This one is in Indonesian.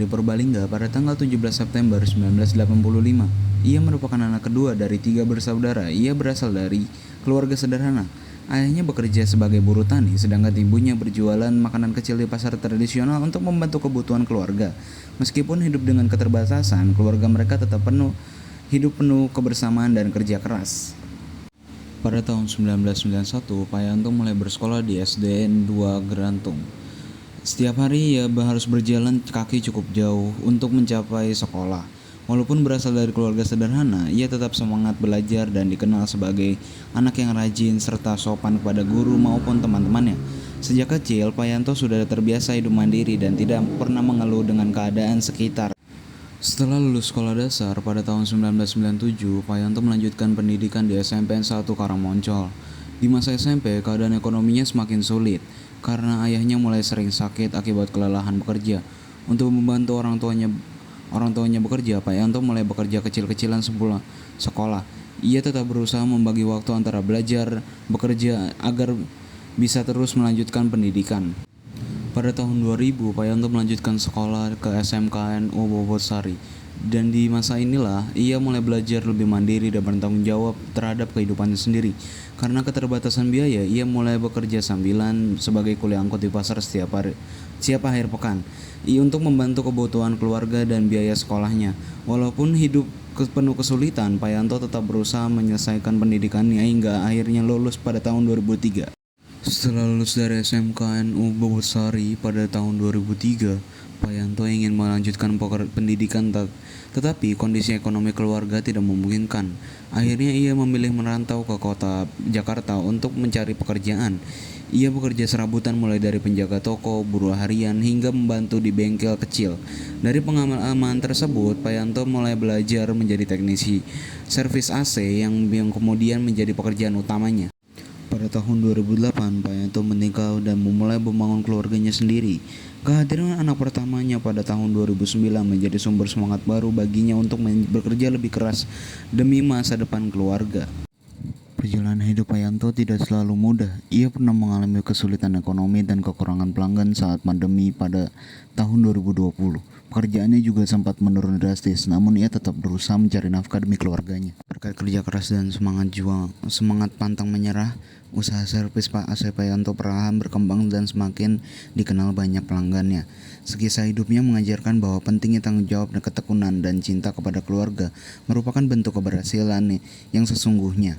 di Purbalingga pada tanggal 17 September 1985. Ia merupakan anak kedua dari 3 bersaudara. Ia berasal dari keluarga sederhana. Ayahnya bekerja sebagai buruh tani, sedangkan ibunya berjualan makanan kecil di pasar tradisional untuk membantu kebutuhan keluarga. Meskipun hidup dengan keterbatasan, keluarga mereka tetap hidup penuh kebersamaan dan kerja keras. Pada tahun 1991, Pak Yanto mulai bersekolah di SDN 2 Gerantung. Setiap hari ia harus berjalan kaki cukup jauh untuk mencapai sekolah. Walaupun berasal dari keluarga sederhana, ia tetap semangat belajar dan dikenal sebagai anak yang rajin serta sopan kepada guru maupun teman-temannya. Sejak kecil, Pak Yanto sudah terbiasa hidup mandiri dan tidak pernah mengeluh dengan keadaan sekitar. Setelah lulus sekolah dasar pada tahun 1997, Pak Yanto melanjutkan pendidikan di SMPN 1 Karangmoncol. Di masa SMP, keadaan ekonominya semakin sulit karena ayahnya mulai sering sakit akibat kelelahan bekerja. Untuk membantu orang tuanya bekerja, Pak Yanto mulai bekerja kecil-kecilan sebelum sekolah. Ia tetap berusaha membagi waktu antara belajar, bekerja agar bisa terus melanjutkan pendidikan. Pada tahun 2000, Pak Yanto melanjutkan sekolah ke SMKNU Bobotsari. Dan di masa inilah, ia mulai belajar lebih mandiri dan bertanggung jawab terhadap kehidupannya sendiri. Karena keterbatasan biaya, ia mulai bekerja sambilan sebagai kuli angkut di pasar setiap akhir pekan. Untuk membantu kebutuhan keluarga dan biaya sekolahnya. Walaupun hidup penuh kesulitan, Pak Yanto tetap berusaha menyelesaikan pendidikannya hingga akhirnya lulus pada tahun 2003. Setelah lulus dari SMKNU Bobotsari pada tahun 2003, Pak Yanto ingin melanjutkan pendidikan tetapi kondisi ekonomi keluarga tidak memungkinkan. Akhirnya ia memilih merantau ke kota Jakarta untuk mencari pekerjaan. Ia bekerja serabutan mulai dari penjaga toko, buruh harian, hingga membantu di bengkel kecil. Dari pengalaman tersebut, Pak Yanto mulai belajar menjadi teknisi servis AC yang kemudian menjadi pekerjaan utamanya. Pada tahun 2008, Pak Yanto menikah dan memulai membangun keluarganya sendiri. Kehadiran anak pertamanya pada tahun 2009 menjadi sumber semangat baru baginya untuk bekerja lebih keras demi masa depan keluarga. Perjalanan hidup Pak Yanto tidak selalu mudah. Ia pernah mengalami kesulitan ekonomi dan kekurangan pelanggan saat pandemi pada tahun 2020. Pekerjaannya juga sempat menurun drastis, namun ia tetap berusaha mencari nafkah demi keluarganya. Berkat kerja keras dan semangat pantang menyerah, usaha servis Pak Yanto perlahan berkembang dan semakin dikenal banyak pelanggannya. Sekisah hidupnya mengajarkan bahwa pentingnya tanggung jawab dan ketekunan dan cinta kepada keluarga merupakan bentuk keberhasilan yang sesungguhnya.